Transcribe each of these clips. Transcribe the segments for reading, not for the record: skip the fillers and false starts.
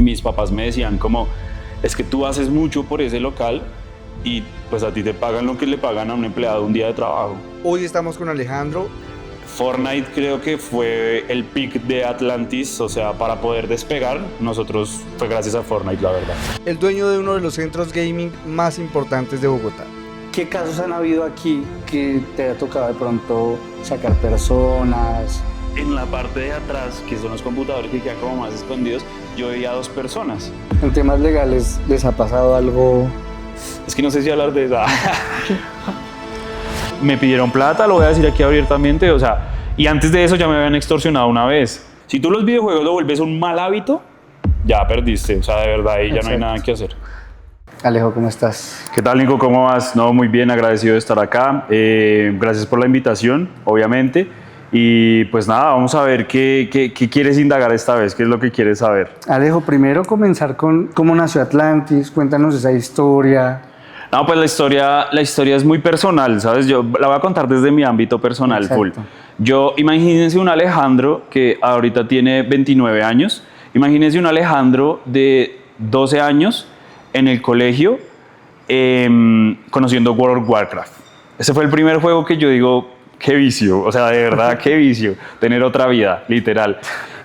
Y mis papás me decían como, es que tú haces mucho por ese local y pues a ti te pagan lo que le pagan a un empleado un día de trabajo. Hoy estamos con Alejandro. Fortnite creo que fue el pick de Atlantis, o sea, para poder despegar, nosotros fue gracias a Fortnite, la verdad. El dueño de uno de los centros gaming más importantes de Bogotá. ¿Qué casos han habido aquí que te haya tocado de pronto sacar personas? En la parte de atrás, que son los computadores que quedan como más escondidos, yo veía a 2 personas. En temas legales, ¿les ha pasado algo? Es que no sé si hablar de esa. Me pidieron plata, lo voy a decir aquí abiertamente, o sea, y antes de eso ya me habían extorsionado una vez. Si tú los videojuegos lo vuelves un mal hábito, ya perdiste, o sea, de verdad, ahí ya no hay nada que hacer. Alejo, ¿cómo estás? ¿Qué tal, Nico? ¿Cómo vas? No, muy bien, agradecido de estar acá. Gracias por la invitación, obviamente. Y pues nada, vamos a ver qué quieres indagar esta vez, qué es lo que quieres saber. Alejo, primero comenzar con cómo nació Atlantis, cuéntanos esa historia. No, pues la historia es muy personal, ¿sabes? Yo la voy a contar desde mi ámbito personal. Exacto. Full. Yo, imagínense un Alejandro que ahorita tiene 29 años, imagínense un Alejandro de 12 años en el colegio conociendo World of Warcraft. Ese fue el primer juego que yo digo, qué vicio, o sea, de verdad, qué vicio, tener otra vida, literal.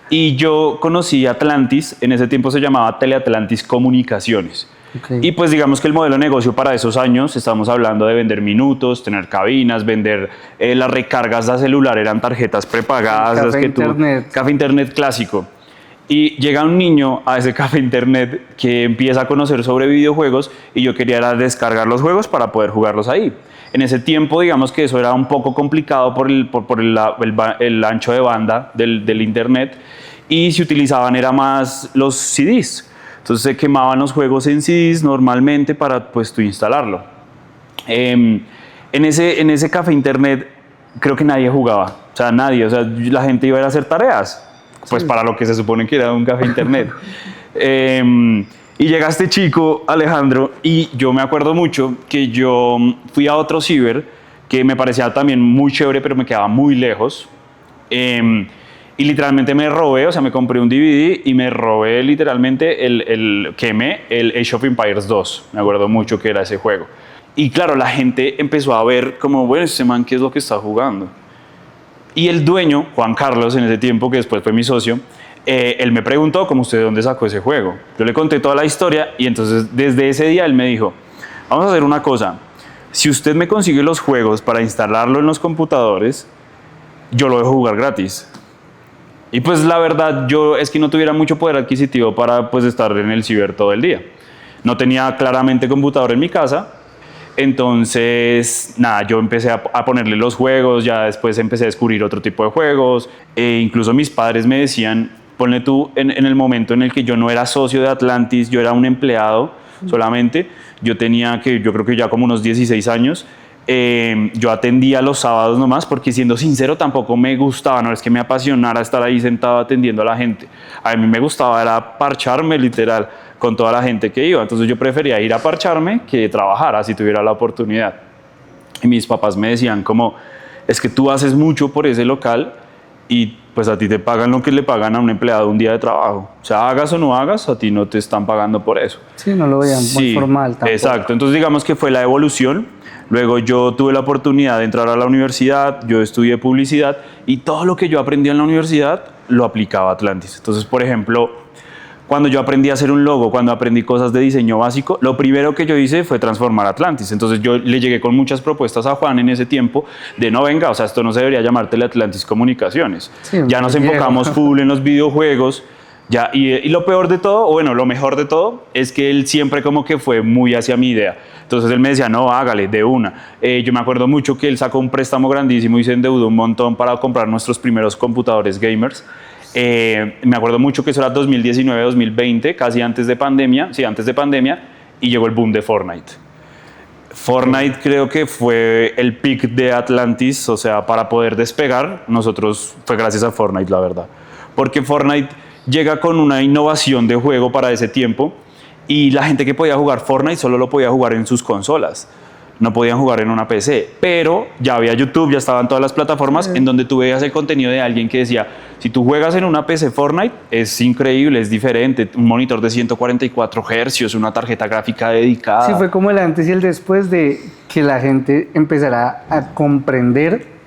Y yo conocí Atlantis, en ese tiempo se llamaba Teleatlantis Comunicaciones. Okay. Y pues digamos que el modelo de negocio para esos años, estamos hablando de vender minutos, tener cabinas, vender las recargas de celular, eran tarjetas prepagadas. Café internet. Café internet clásico. Y llega un niño a ese café internet que empieza a conocer sobre videojuegos y yo quería era descargar los juegos para poder jugarlos ahí. En ese tiempo, digamos que eso era un poco complicado por el ancho de banda del internet y se utilizaban era más los CDs. Entonces se quemaban los juegos en CDs normalmente para pues tú instalarlo. En ese café internet creo que nadie jugaba, o sea, nadie, o sea, la gente iba a ir a hacer tareas, pues para lo que se supone que era un café internet. Y llega este chico, Alejandro, y yo me acuerdo mucho que yo fui a otro ciber que me parecía también muy chévere, pero me quedaba muy lejos. Y literalmente me robé, o sea, me compré un DVD y me robé literalmente quemé el Age of Empires 2. Me acuerdo mucho que era ese juego. Y claro, la gente empezó a ver como, bueno, este man, ¿qué es lo que está jugando? Y el dueño, Juan Carlos, en ese tiempo, que después fue mi socio, él me preguntó, como usted, ¿de dónde sacó ese juego? Yo le conté toda la historia y entonces desde ese día él me dijo, vamos a hacer una cosa, si usted me consigue los juegos para instalarlo en los computadores, yo lo dejo jugar gratis. Y pues la verdad, yo es que no tuviera mucho poder adquisitivo para pues estar en el ciber todo el día. No tenía claramente computador en mi casa, entonces nada, yo empecé a ponerle los juegos, ya después empecé a descubrir otro tipo de juegos, incluso mis padres me decían, ponle tú, en el momento en el que yo no era socio de Atlantis, yo era un empleado solamente, yo creo que ya como unos 16 años, yo atendía los sábados nomás porque siendo sincero tampoco me gustaba, no es que me apasionara estar ahí sentado atendiendo a la gente, a mí me gustaba era parcharme literal con toda la gente que iba, entonces yo prefería ir a parcharme que trabajar así tuviera la oportunidad. Y mis papás me decían como, es que tú haces mucho por ese local y pues a ti te pagan lo que le pagan a un empleado un día de trabajo. O sea, hagas o no hagas, a ti no te están pagando por eso. Sí, no lo veían muy formal tampoco. Exacto, entonces digamos que fue la evolución. Luego yo tuve la oportunidad de entrar a la universidad, yo estudié publicidad y todo lo que yo aprendí en la universidad lo aplicaba a Atlantis. Entonces, por ejemplo, cuando yo aprendí a hacer un logo, cuando aprendí cosas de diseño básico, lo primero que yo hice fue transformar Atlantis. Entonces yo le llegué con muchas propuestas a Juan en ese tiempo de no venga, o sea, esto no se debería llamar Teleatlantis Comunicaciones. Sí, ya nos enfocamos full en los videojuegos. Ya, y lo peor de todo, o bueno, lo mejor de todo, es que él siempre como que fue muy hacia mi idea. Entonces él me decía, no, hágale, de una. Yo me acuerdo mucho que él sacó un préstamo grandísimo y se endeudó un montón para comprar nuestros primeros computadores gamers. Me acuerdo mucho que eso era 2019, 2020, casi antes de pandemia, y llegó el boom de Fortnite. Fortnite creo que fue el pick de Atlantis, o sea, para poder despegar, fue gracias a Fortnite, la verdad. Porque Fortnite llega con una innovación de juego para ese tiempo y la gente que podía jugar Fortnite solo lo podía jugar en sus consolas. no podían jugar en una PC, pero ya había YouTube, ya estaban todas las plataformas en donde tú veías el contenido de alguien que decía, si tú juegas en una PC Fortnite, es increíble, es diferente, un monitor de 144 Hz, una tarjeta gráfica dedicada. Sí, fue como el antes y el después de que la gente empezará a comprender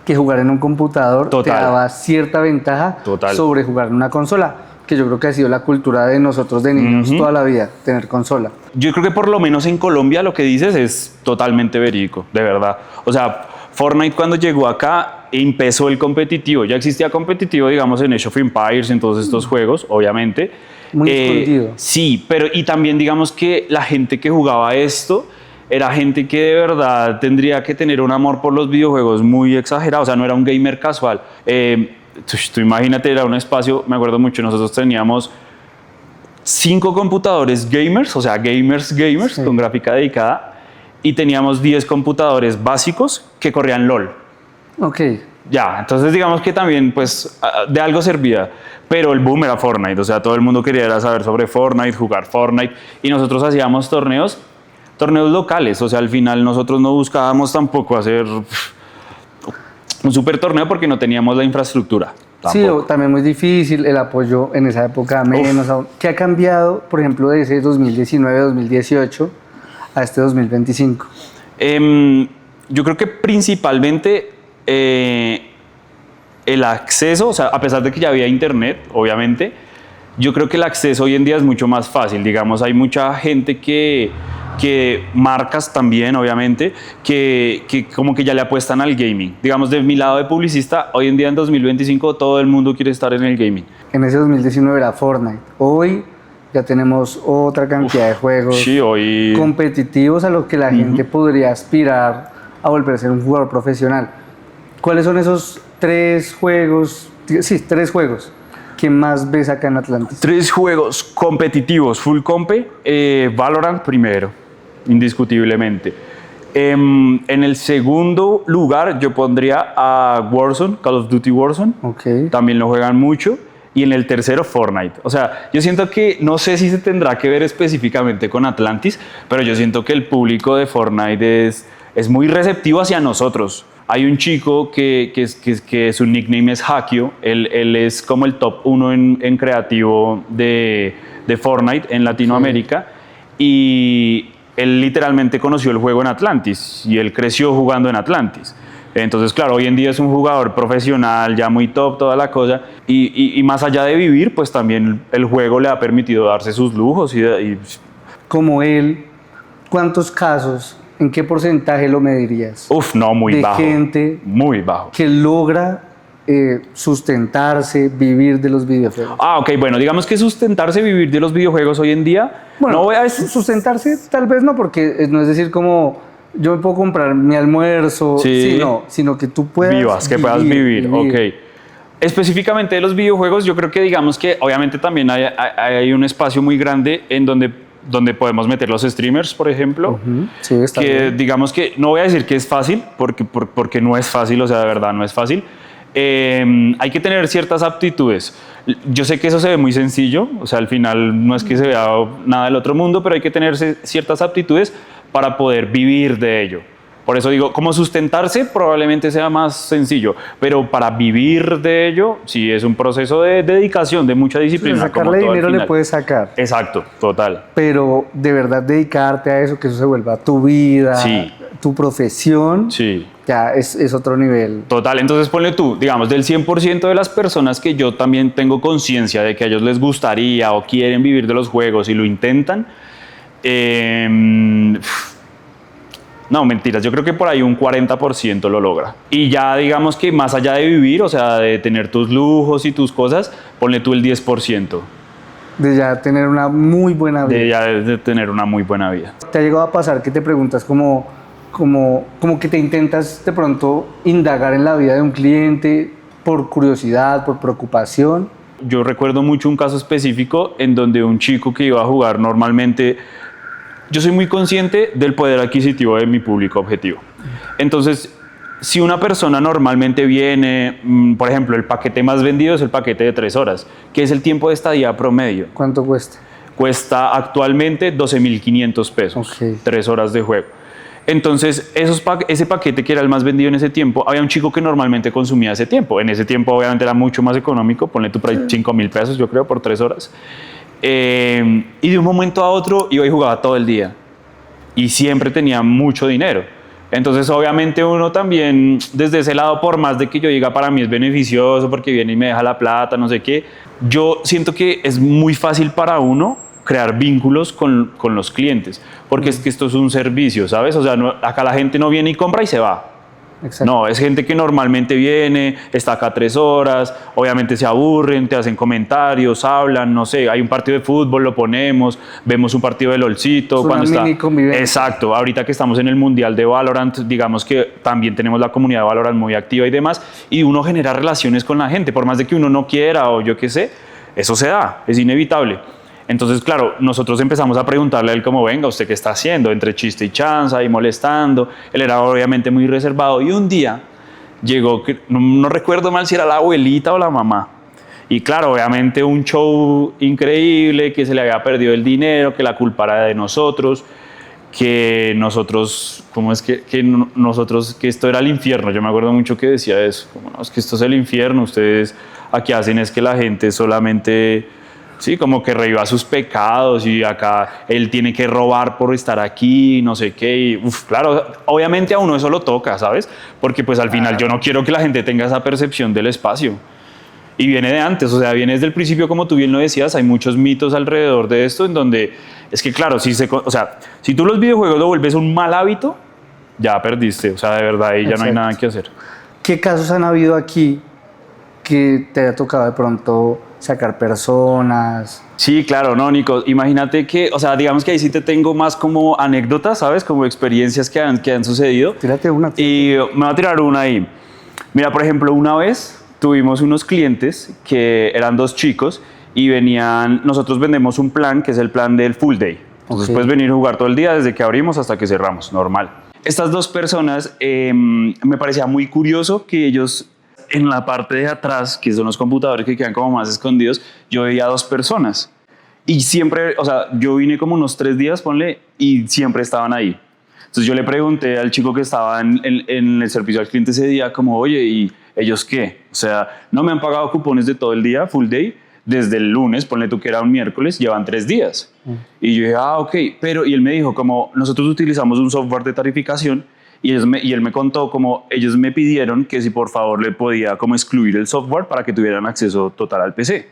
que jugar en un computador te daba cierta ventaja sobre jugar en una consola, que yo creo que ha sido la cultura de nosotros de niños toda la vida, tener consola. Yo creo que por lo menos en Colombia lo que dices es totalmente verídico, de verdad. O sea, Fortnite cuando llegó acá empezó el competitivo. Ya existía competitivo, digamos, en Age of Empires, en todos estos juegos, obviamente. Muy escondido. Sí, pero y también digamos que la gente que jugaba esto era gente que de verdad tendría que tener un amor por los videojuegos muy exagerado. O sea, no era un gamer casual. Tú imagínate, era un espacio, me acuerdo mucho, nosotros teníamos 5 computadores gamers, o sea, gamers, sí, con gráfica dedicada, y teníamos 10 computadores básicos que corrían LOL. Ok. Ya, entonces digamos que también, pues, de algo servía, pero el boom era Fortnite, o sea, todo el mundo quería saber sobre Fortnite, jugar Fortnite, y nosotros hacíamos torneos locales, o sea, al final nosotros no buscábamos tampoco hacer un super torneo porque no teníamos la infraestructura. Tampoco. Sí, también muy difícil, el apoyo en esa época menos. ¿Qué ha cambiado, por ejemplo, de ese 2019-2018 a este 2025? Yo creo que principalmente el acceso, o sea, a pesar de que ya había internet, obviamente, yo creo que el acceso hoy en día es mucho más fácil. Digamos, hay mucha gente que marcas también, obviamente, que como que ya le apuestan al gaming. Digamos, de mi lado de publicista, hoy en día en 2025 todo el mundo quiere estar en el gaming. En ese 2019 era Fortnite. Hoy ya tenemos otra cantidad de juegos competitivos a los que la gente podría aspirar a volver a ser un jugador profesional. ¿Cuáles son esos 3 juegos? Sí, 3 juegos. ¿Qué más ves acá en Atlantis? 3 juegos competitivos, full compe. Valorant primero, indiscutiblemente. En el segundo lugar yo pondría a Warzone, Call of Duty Warzone. Okay. También lo juegan mucho. Y en el tercero, Fortnite. O sea, yo siento que, no sé si se tendrá que ver específicamente con Atlantis, pero yo siento que el público de Fortnite es muy receptivo hacia nosotros. Hay un chico que su nickname es Hakio, él es como el top 1 en creativo de Fortnite en Latinoamérica, y él literalmente conoció el juego en Atlantis y él creció jugando en Atlantis. Entonces, claro, hoy en día es un jugador profesional, ya muy top, toda la cosa, y más allá de vivir, pues también el juego le ha permitido darse sus lujos. Como él, ¿cuántos casos, en qué porcentaje lo medirías? No, muy bajo. De gente muy bajo que logra sustentarse, vivir de los videojuegos. Ok, bueno, digamos que sustentarse, vivir de los videojuegos hoy en día, bueno, no voy a decir sustentarse, tal vez no, porque no es decir como yo me puedo comprar mi almuerzo, sino que tú puedas puedas vivir. Ok. Específicamente de los videojuegos, yo creo que digamos que obviamente también hay un espacio muy grande en donde podemos meter los streamers, por ejemplo. Sí, está que bien. Digamos que no voy a decir que es fácil, porque no es fácil, o sea, de verdad no es fácil. Hay que tener ciertas aptitudes. Yo sé que eso se ve muy sencillo, o sea, al final no es que se vea nada del otro mundo, pero hay que tener ciertas aptitudes para poder vivir de ello. Por eso digo, como sustentarse probablemente sea más sencillo, pero para vivir de ello sí es un proceso de dedicación, de mucha disciplina. Sí, sacarle dinero le puedes sacar. Exacto, total. Pero de verdad dedicarte a eso, que eso se vuelva tu vida, tu profesión, ya es otro nivel. Total, entonces ponle tú, digamos, del 100% de las personas que yo también tengo conciencia de que a ellos les gustaría o quieren vivir de los juegos y lo intentan, no, mentiras, yo creo que por ahí un 40% lo logra. Y ya digamos que más allá de vivir, o sea, de tener tus lujos y tus cosas, ponle tú el 10%. De ya tener una muy buena vida. De tener una muy buena vida. ¿Te ha llegado a pasar que te preguntas como que te intentas de pronto indagar en la vida de un cliente por curiosidad, por preocupación? Yo recuerdo mucho un caso específico en donde un chico que iba a jugar normalmente. Yo soy muy consciente del poder adquisitivo de mi público objetivo. Entonces, si una persona normalmente viene, por ejemplo, el paquete más vendido es el paquete de 3 horas, que es el tiempo de estadía promedio. ¿Cuánto cuesta? Cuesta actualmente 12.500 pesos, 3 horas de juego. Entonces, ese paquete que era el más vendido en ese tiempo, había un chico que normalmente consumía ese tiempo. En ese tiempo, obviamente, era mucho más económico. Ponle tú por ahí 5.000 pesos, yo creo, por 3 horas. Y de un momento a otro iba y jugaba todo el día. Y siempre tenía mucho dinero. Entonces, obviamente, uno también, desde ese lado, por más de que yo diga para mí es beneficioso porque viene y me deja la plata, no sé qué, yo siento que es muy fácil para uno crear vínculos con los clientes, porque es que esto es un servicio, ¿sabes? O sea, acá la gente no viene y compra y se va. Exacto. No, es gente que normalmente viene, está acá 3 horas, obviamente se aburren, te hacen comentarios, hablan, no sé, hay un partido de fútbol, lo ponemos, vemos un partido de LOLcito. Es cuando una mini convivencia. Exacto, ahorita que estamos en el Mundial de Valorant, digamos que también tenemos la comunidad de Valorant muy activa y demás, y uno genera relaciones con la gente, por más de que uno no quiera o yo qué sé, eso se da, es inevitable. Entonces, claro, nosotros empezamos a preguntarle a él como, venga, ¿usted qué está haciendo? Entre chiste y chanza y molestando. Él era obviamente muy reservado y un día llegó, no recuerdo mal si era la abuelita o la mamá. Y claro, obviamente un show increíble, que se le había perdido el dinero, que la culpa era de nosotros, que nosotros, ¿cómo es que nosotros, que esto era el infierno? Yo me acuerdo mucho que decía eso, como, no, es que esto es el infierno, ustedes aquí hacen es que la gente solamente... Sí, como que reviva sus pecados y acá él tiene que robar por estar aquí, no sé qué. Y, claro, obviamente a uno eso lo toca, ¿sabes? Porque pues al final yo no quiero que la gente tenga esa percepción del espacio. Y viene de antes, o sea, viene desde el principio, como tú bien lo decías, hay muchos mitos alrededor de esto en donde es que claro, si tú los videojuegos lo vuelves un mal hábito, ya perdiste, o sea, de verdad ahí ya no hay nada que hacer. ¿Qué casos han habido aquí que te haya tocado de pronto sacar personas? Sí, claro, no, Nico, imagínate que, o sea, digamos que ahí sí te tengo más como anécdotas, ¿sabes? Como experiencias que han sucedido. Tírate una. Y me voy a tirar una ahí. Mira, por ejemplo, una vez tuvimos unos clientes que eran 2 chicos y venían, nosotros vendemos un plan que es el plan del full day. Entonces puedes venir a jugar todo el día desde que abrimos hasta que cerramos, normal. Estas 2 personas, me parecía muy curioso que ellos... En la parte de atrás, que son los computadores que quedan como más escondidos, yo veía 2 personas. Y siempre, o sea, yo vine como unos 3 días, ponle, y siempre estaban ahí. Entonces yo le pregunté al chico que estaba en el servicio al cliente ese día, como, oye, ¿y ellos qué? O sea, no me han pagado cupones de todo el día, full day, desde el lunes, ponle tú que era un miércoles, llevan 3 días. Y yo dije, ok, pero, y él me dijo, como, nosotros utilizamos un software de tarificación. Y él me contó como ellos me pidieron que si por favor le podía como excluir el software para que tuvieran acceso total al PC.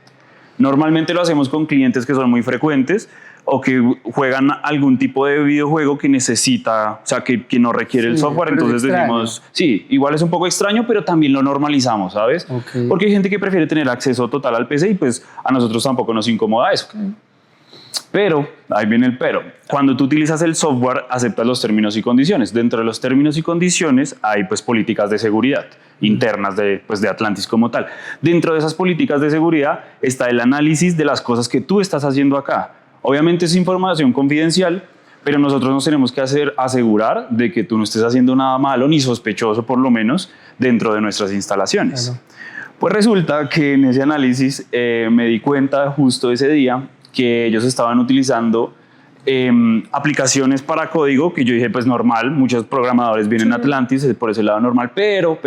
Normalmente lo hacemos con clientes que son muy frecuentes o que juegan algún tipo de videojuego que necesita, o sea, que no requiere el software. Entonces decimos, sí, igual es un poco extraño, pero también lo normalizamos, ¿sabes? Okay. Porque hay gente que prefiere tener acceso total al PC y pues a nosotros tampoco nos incomoda eso. Okay. Pero, ahí viene el pero, cuando tú utilizas el software aceptas los términos y condiciones. Dentro de los términos y condiciones hay pues políticas de seguridad internas de Atlantis como tal. Dentro de esas políticas de seguridad está el análisis de las cosas que tú estás haciendo acá. Obviamente es información confidencial, pero nosotros nos tenemos que asegurar de que tú no estés haciendo nada malo ni sospechoso por lo menos dentro de nuestras instalaciones. Claro. Pues resulta que en ese análisis me di cuenta justo ese día que ellos estaban utilizando aplicaciones para código, que yo dije, pues normal, muchos programadores vienen a Atlantis, por ese lado normal, pero,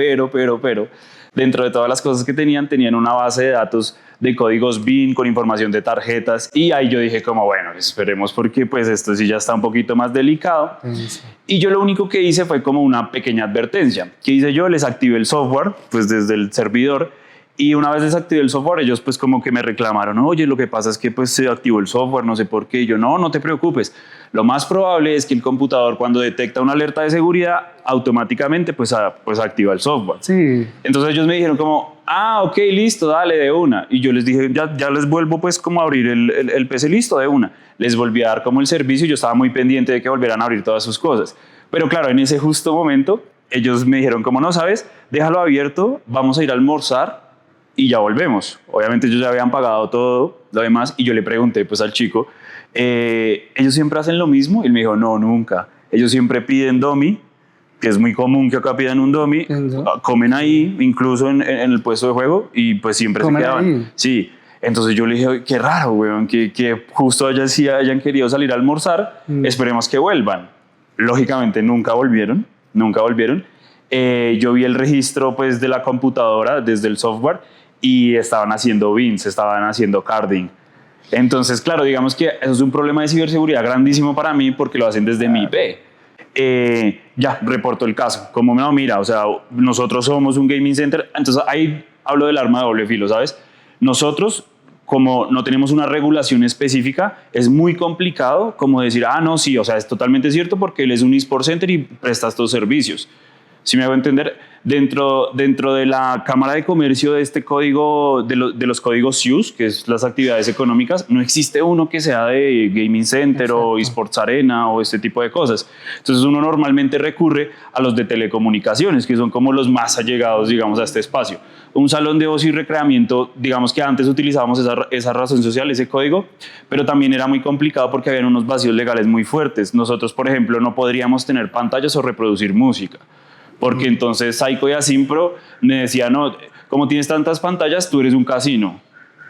dentro de todas las cosas que tenían una base de datos de códigos BIN con información de tarjetas, y ahí yo dije como, bueno, esperemos porque pues esto sí ya está un poquito más delicado. Sí. Y yo lo único que hice fue como una pequeña advertencia. ¿Qué hice yo? Les activé el software, pues desde el servidor. Y una vez desactivé el software, ellos pues como que me reclamaron, oye, lo que pasa es que pues se activó el software, no sé por qué. Y yo, no te preocupes. Lo más probable es que el computador cuando detecta una alerta de seguridad, automáticamente pues activa el software. Sí. Entonces ellos me dijeron como, ok, listo, dale de una. Y yo les dije, ya les vuelvo pues como a abrir el PC, listo, de una. Les volví a dar como el servicio, yo estaba muy pendiente de que volvieran a abrir todas sus cosas. Pero claro, en ese justo momento, ellos me dijeron como, no, ¿sabes? Déjalo abierto, vamos a ir a almorzar y ya volvemos. Obviamente ellos ya habían pagado todo lo demás y yo le pregunté pues al chico, ¿ellos siempre hacen lo mismo? Y él me dijo, no, nunca. Ellos siempre piden dummy, que es muy común que acá pidan un dummy, comen ahí, incluso en el puesto de juego y pues siempre se quedaban. Ahí. Sí. Entonces yo le dije, qué raro, weón, que justo allá sí hayan querido salir a almorzar, esperemos que vuelvan. lógicamente nunca volvieron. Yo vi el registro pues, de la computadora desde el software y estaban haciendo bins, estaban haciendo carding. Entonces, claro, digamos que eso es un problema de ciberseguridad grandísimo para mí porque lo hacen desde mi IP. Ya, reporto el caso. Como no, mira, o sea, nosotros somos un gaming center, entonces ahí hablo del arma de doble filo, ¿sabes? Nosotros, como no tenemos una regulación específica, es muy complicado como decir, no, sí, o sea, es totalmente cierto porque él es un eSport Center y presta estos servicios. Si me hago entender, dentro de la Cámara de Comercio de este código, de los códigos SIUS, que es las actividades económicas, no existe uno que sea de Gaming Center Exacto. o eSports Arena o este tipo de cosas. Entonces uno normalmente recurre a los de telecomunicaciones, que son como los más allegados, digamos, a este espacio. Un salón de ocio y recreamiento, digamos que antes utilizábamos esa razón social, ese código, pero también era muy complicado porque había unos vacíos legales muy fuertes. Nosotros, por ejemplo, no podríamos tener pantallas o reproducir música. Porque entonces Psycho y Asimpro me decían, no, como tienes tantas pantallas, tú eres un casino.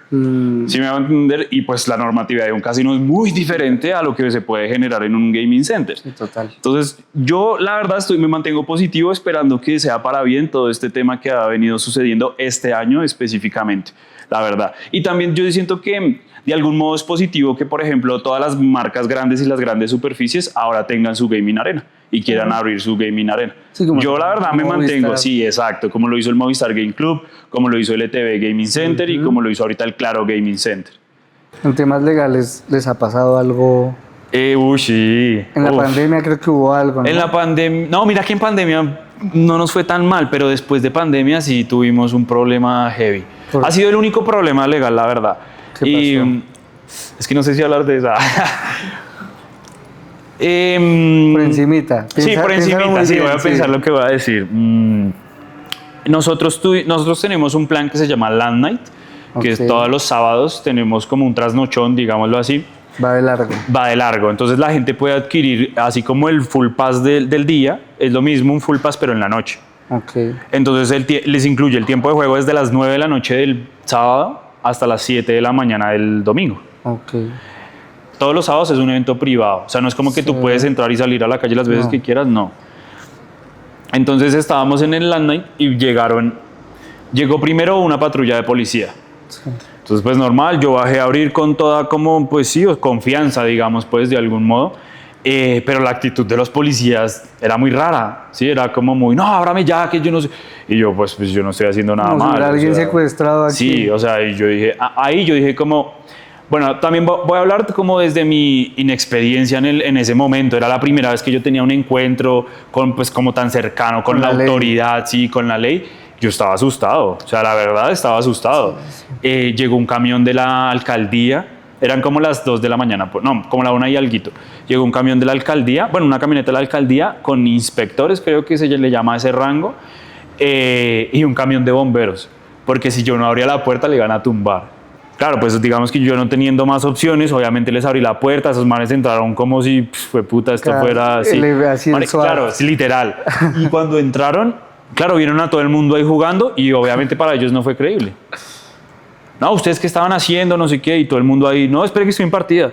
¿Sí me va a entender? Y pues la normatividad de un casino es muy diferente a lo que se puede generar en un gaming center. Sí, total. Entonces yo la verdad me mantengo positivo esperando que sea para bien todo este tema que ha venido sucediendo este año específicamente, la verdad. Y también yo siento que de algún modo es positivo que, por ejemplo, todas las marcas grandes y las grandes superficies ahora tengan su gaming arena y quieran abrir su gaming arena. Sí, yo la verdad me mantengo, sí, exacto, como lo hizo el Movistar Game Club, como lo hizo el ETV Gaming Center y como lo hizo ahorita el Claro Gaming Center. ¿En temas legales les ha pasado algo? Sí. En la pandemia creo que hubo algo, ¿no? En la pandemia, no, mira que en pandemia no nos fue tan mal, pero después de pandemia sí tuvimos un problema heavy. Ha sido el único problema legal, la verdad. ¿Qué pasó? Es que no sé si hablar de esa. Por encimita. Sí, por encimita, sí, voy a pensar lo que voy a decir. Nosotros tenemos un plan que se llama Land Night, que es todos los sábados tenemos como un trasnochón, digámoslo así. Va de largo. Va de largo, entonces la gente puede adquirir, así como el full pass del día, es lo mismo un full pass pero en la noche. Okay. Entonces les incluye el tiempo de juego desde las 9 de la noche del sábado hasta las 7 de la mañana del domingo. Okay. Todos los sábados es un evento privado, o sea, no es como que tú puedes entrar y salir a la calle las veces que quieras, no. Entonces estábamos en el Land Night y llegó primero una patrulla de policía. Sí. Entonces, pues normal, yo bajé a abrir con toda como, pues sí, confianza, digamos, pues de algún modo. Pero la actitud de los policías era muy rara, ¿sí? Era como muy, no, ábrame ya, que yo no sé. Y yo, pues yo no estoy haciendo nada mal. Si alguien secuestrado aquí. Sí, o sea, y yo dije como, bueno, también voy a hablar como desde mi inexperiencia en ese momento. Era la primera vez que yo tenía un encuentro pues como tan cercano con la autoridad, sí, con la ley. Yo estaba asustado, o sea, la verdad estaba asustado. Sí. Llegó un camión de la alcaldía. Eran como las 2 de la mañana, no, como la 1 y alguito. Llegó un camión de la alcaldía, bueno, una camioneta de la alcaldía con inspectores, creo que se le llama ese rango, y un camión de bomberos, porque si yo no abría la puerta le iban a tumbar. Claro, pues digamos que yo no teniendo más opciones, obviamente les abrí la puerta, esos manes entraron como si, fue puta, esto fuera así. Claro, es literal. Y cuando entraron, claro, vieron a todo el mundo ahí jugando y obviamente para ellos no fue creíble. No, ustedes qué estaban haciendo, no sé qué, y todo el mundo ahí, no, espere que estoy en partida.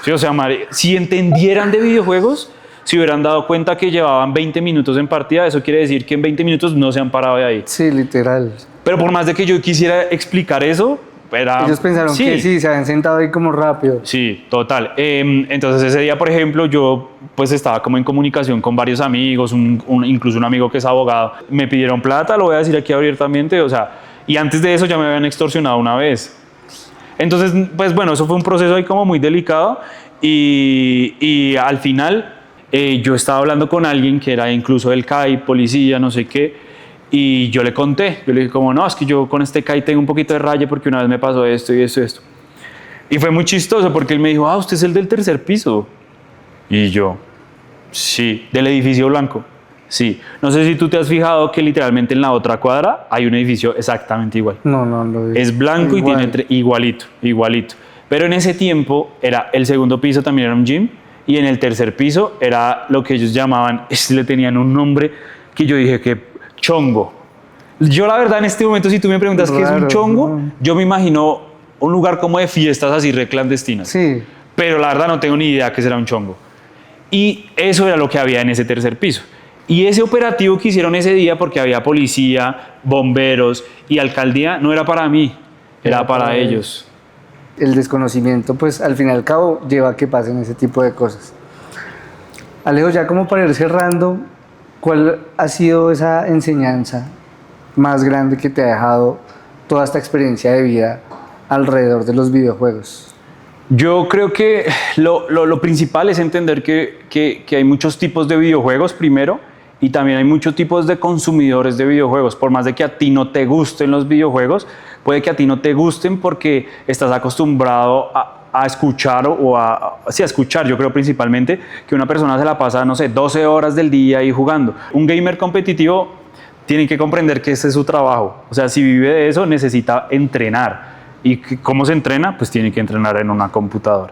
Sí, o sea, si entendieran de videojuegos, si hubieran dado cuenta que llevaban 20 minutos en partida, eso quiere decir que en 20 minutos no se han parado de ahí. Sí, literal. Pero por más de que yo quisiera explicar eso, ellos pensaron que sí, se habían sentado ahí como rápido. Sí, total. Entonces ese día, por ejemplo, yo pues estaba como en comunicación con varios amigos, incluso un amigo que es abogado. Me pidieron plata, lo voy a decir aquí abiertamente, o sea, y antes de eso ya me habían extorsionado una vez. Entonces, pues bueno, eso fue un proceso ahí como muy delicado y al final yo estaba hablando con alguien que era incluso del CAI, policía, no sé qué, y yo le conté, yo le dije como, no, es que yo con este CAI tengo un poquito de raya porque una vez me pasó esto y esto y esto. Y fue muy chistoso porque él me dijo, usted es el del tercer piso. Y yo, sí, del edificio blanco. Sí, no sé si tú te has fijado que literalmente en la otra cuadra hay un edificio exactamente igual. No lo vi. Es blanco igual. Y tiene igualito. Pero en ese tiempo el segundo piso también era un gym y en el tercer piso era lo que ellos llamaban, le tenían un nombre que yo dije que chongo. Yo la verdad en este momento si tú me preguntas qué es un chongo, yo me imagino un lugar como de fiestas así re clandestinas. Sí. Pero la verdad no tengo ni idea qué será un chongo. Y eso era lo que había en ese tercer piso. Y ese operativo que hicieron ese día, porque había policía, bomberos y alcaldía, no era para mí, era para ellos. El desconocimiento, pues al fin y al cabo, lleva a que pasen ese tipo de cosas. Alejo, ya como para ir cerrando, ¿cuál ha sido esa enseñanza más grande que te ha dejado toda esta experiencia de vida alrededor de los videojuegos? Yo creo que lo principal es entender que hay muchos tipos de videojuegos primero, y también hay muchos tipos de consumidores de videojuegos. Por más de que a ti no te gusten los videojuegos, puede que a ti no te gusten porque estás acostumbrado a escuchar a escuchar. Yo creo principalmente que una persona se la pasa, no sé, 12 horas del día ahí jugando. Un gamer competitivo tiene que comprender que ese es su trabajo. O sea, si vive de eso, necesita entrenar. ¿Y cómo se entrena? Pues tiene que entrenar en una computadora.